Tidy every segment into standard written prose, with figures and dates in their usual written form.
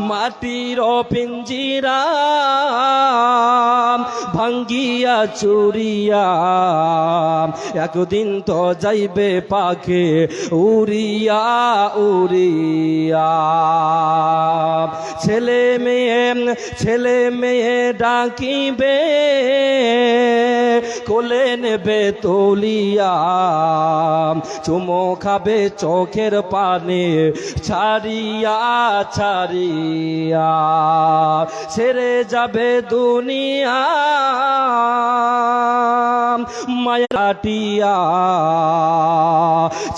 মাটির পিঞ্জিরা ভাঙ্গিয়া চুরিয়া একদিন তো যাইবে পাখি উড়িয়া উড়িয়া। ছেলে মেয়ে ডাকিবে কোলে নেবে তুলিয়া, চুমো খাবে চোখের পানি ছাড়িয়া ছাড়িয়া। ছেড়ে যাবে দুনিয়া মায়া কাটিয়া,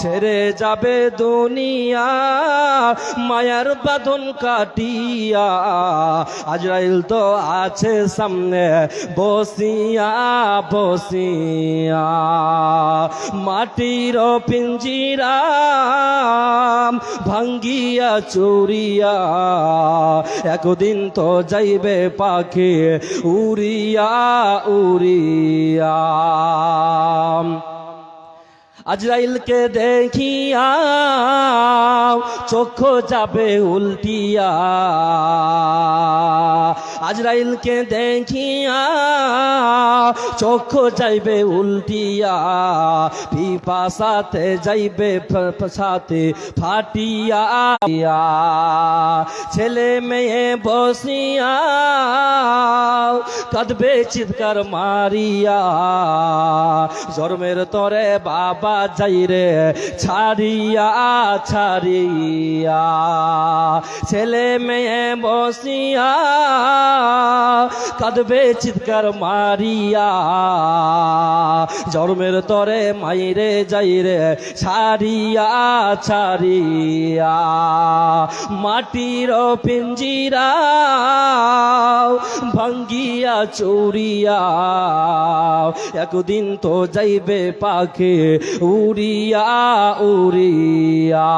ছেড়ে যাবে দুনিয়া মায়ার বাঁধন কাটিয়া। আজরাইল তো আছে সামনে বসিয়া বসিয়া। মাটির পিঞ্জিরা ভাঙ্গিয়া চুরিয়া একদিন তো যাইবে পাখি উড়িয়া উড়িয়া। আজরাইলকে দেখিয়া চক্ষু যাবে উল্টিয়া, আজরাইলকে দেখিয়া চক্ষু যাইবে উল্টিয়া। পিপাসাতে যাইবে সাথে ফাটিয়া। ছেলে মেয়ে বসিয়া কাঁদবে চিৎকার মারিয়া, জন্মের তরে বাবা যাইরে ছাড়িয়া ছাড়িয়া। ছেলে মেয়ে বসিয়া কাঁদবে চিৎকার মারিয়া, জন্মের তরে মাইরে যাইরে ছাড়িয়া ছাড়িয়া। মাটির পিঞ্জিরা ভাঙ্গিয়া চুরিয়া একদিন তো যাইবে পাখি উড়িয়া উড়িয়া।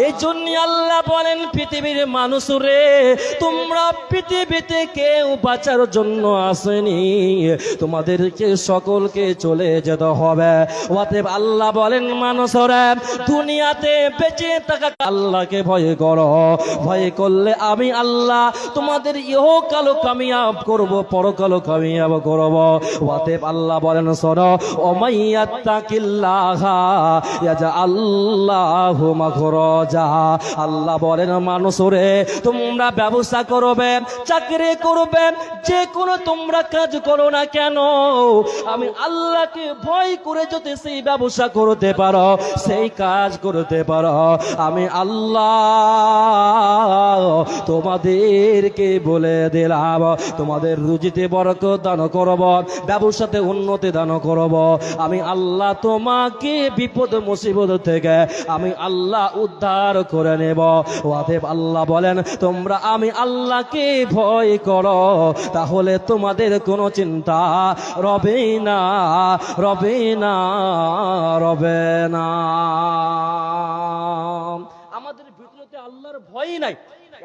এই জন্য আল্লাহ বলেন পৃথিবীর মানুষ রে, তোমরা পৃথিবীতে কেউ বাঁচার জন্য আসেনি, তোমাদেরকে সকলকে চলে যেতে হবে। অতএব আল্লাহ বলেন মানুষরা দুনিয়াতে বেঁচে থাকা আল্লাহকে ভয় করো, ভয় করলে আমি আল্লাহ তোমাদের ইহকাল কামিয়াব করব, পরকাল কামিয়াব করব। অতএব আল্লাহ বলেন শোনো, ওমাইয়াত্তাকিল্লাহ ইয়াজআল লাহু মাখরাজা। আল্লাহ বলেন মানুষরে তোমরা ব্যবসা করবে, চাকরি করবে, যে কোনো তোমরা কাজ করো না কেন, আমি আল্লাহকে ভয় করে যদি সেই ব্যবসা করতে পারো, সেই কাজ করতে পারো, আমি আল্লাহ তোমাদেরকে বলে দিলাম তোমাদের রুজিতে বরকত দান করব, ব্যবসাতে উন্নতি দান করব। আমি আল্লাহ তোমাকে বিপদ মুসিবত থেকে আমি আল্লাহ উদ্ধার করে নেব। অতএব আল্লাহ বলেন তোমরা আমি আল্লাহকে ভয় করো, তাহলে তোমাদের কোনো চিন্তা রবে না রবে না রবে না। আমাদের ভিতরে আল্লাহর ভয় নাই।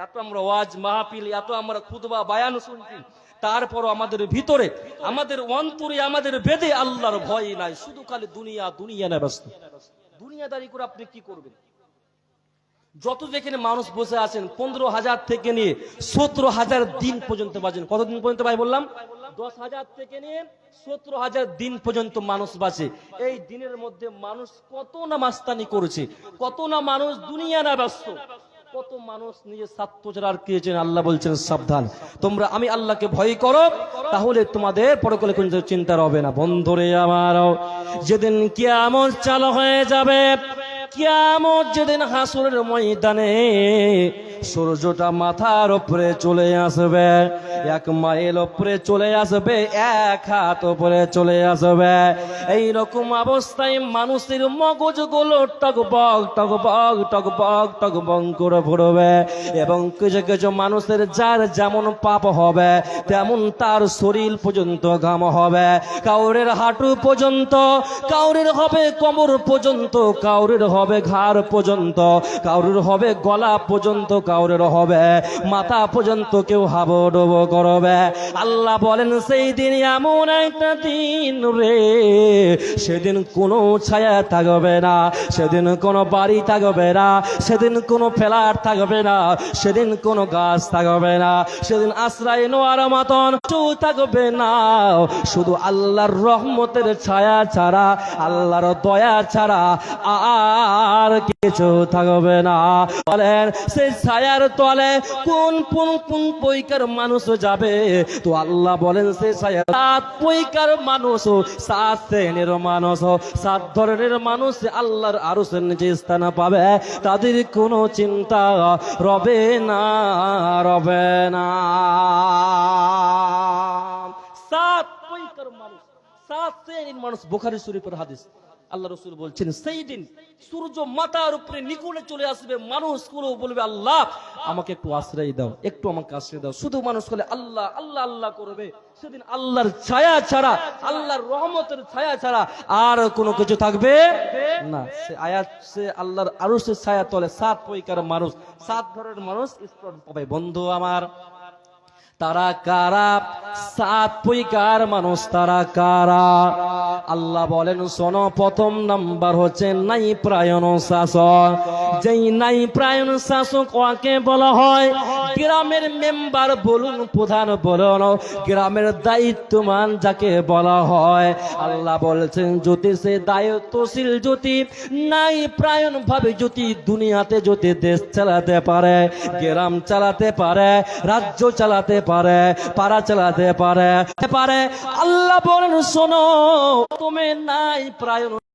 এত আমরা ওয়াজ মাহফিল, এত আমরা খুতবা বায়ান শুনছি, তারপরও আমাদের ভিতরে আমাদের অন্তরে আমাদের বেদে আল্লাহর ভয় নাই। শুধু খালি দুনিয়া দুনিয়া না ব্যস্ত। দুনিয়াদারি করে আপনি কি করবেন? যত যেখানে মানুষ বসে আছেন 15,000 থেকে নিয়ে 17,000 দিন পর্যন্ত বাঁচেন। কতদিন পর্যন্ত ভাই বললাম? 10,000 থেকে নিয়ে 17,000 দিন পর্যন্ত মানুষ বাঁচে। এই দিনের মধ্যে মানুষ কত না মাস্তানি করেছে, কত না মানুষ দুনিয়া না ব্যস্ত, কত মানুষ নিজের স্বার্থ ছাড়া আর কিয়েছেন। আল্লাহ বলছেন সাবধান, তোমরা আমি আল্লাহকে ভয় করো, তাহলে তোমাদের পরকালে কোন চিন্তা হবে না। বন্ধুরে আমার, যেদিন কিয়ামত চালু হয়ে যাবে, কিয়ামত যেদিন হাসরের ময়দানে সূর্যটা মাথার উপরে চলে আসবে, 1 মাইল উপরে চলে আসবে, 1 হাত উপরে চলে আসবে। এইরকম অবস্থায় মানুষের মগজগুলো টকবক টকবক টকবক টকবক করে পড়বে। এবং কিছু কিছু মানুষের যার যেমন পাপ হবে তেমন তার শরীর পর্যন্ত ঘাম হবে, কাউরের হাঁটু পর্যন্ত, কাউরের হবে কোমর পর্যন্ত, কাউরের হবে হবে ঘাড় পর্যন্ত, কারোর হবে গলা পর্যন্ত, কারোর হবে মাথা পর্যন্ত, কেউ হাবুডুবু করবে। আল্লাহ বলেন সেই দিন এমন একটা দিন রে, সেদিন কোনো ছায়া থাকবে না, সেদিন কোনো বাড়ি থাকবে না, সেদিন কোনো ফ্ল্যাট থাকবে না, সেদিন কোনো গাছ থাকবে না, সেদিন আশ্রয় নেওয়ার মতন কেউ থাকবে না, শুধু আল্লাহর রহমতের ছায়া ছাড়া, আল্লাহর দয়া ছাড়া আর কিছু থাকবে না। বলেন সেই ছায়ার তলে কোন কোন কোন পৈকার মানুষ যাবে? তো আল্লাহ বলেন সেই ছায়া 7 পৈকার মানুষ, 7 শ্রেণীর মানুষ, 7 ধরনের মানুষ আল্লাহর আরশের নিচে স্থান পাবে, তাদের কোনো চিন্তা রবে না, রবে না। 7 পৈকার মানুষ, 7 শ্রেণীর মানুষ, বুখারী শরীফের হাদিস। আল্লাহ রাসূল বলছেন সেই দিন সূর্য মাথার উপরে নিকুলে চলে আসবে, মানুষগুলো বলবে আল্লাহ আমাকে একটু আশ্রয় দাও, একটু আমাকে আশ্রয় দাও। শুধু মানুষ বলে আল্লাহ আল্লাহ আল্লাহ করবে। সেদিন আল্লাহর ছায়া ছাড়া, আল্লাহর রহমতের ছায়া ছাড়া আর কোনো কিছু থাকবে না। সে আয়াত, সে আল্লাহর আরশের ছায়া তলে 7 পৈকার মানুষ, 7 ধরনের মানুষ স্থান পাবে। বন্ধু আমার, তারা কারা? 7 পৈকার মানুষ, তারা কারা? আল্লাহ বলেন শোনো, প্রথম নাম্বার হচ্ছে নাই প্রায়ণ শাসক। যেই নাই প্রায়ণ শাসক ওকে বলা হয় গ্রামের মেম্বার বলুন, প্রধান বলুন, গ্রামের দায়িত্বমান যাকে বলা হয়। আল্লাহ বলছেন যদি সে দায়িত্বশীল, যদি নাই প্রায়ণ ভাবে যদি দুনিয়াতে যদি দেশ চালাতে পারে, গ্রাম চালাতে পারে, রাজ্য চালাতে পারে, পাড়া চালাতে পারে, আল্লাহ বলেন শোনো, তুমি নাই প্রায়ণ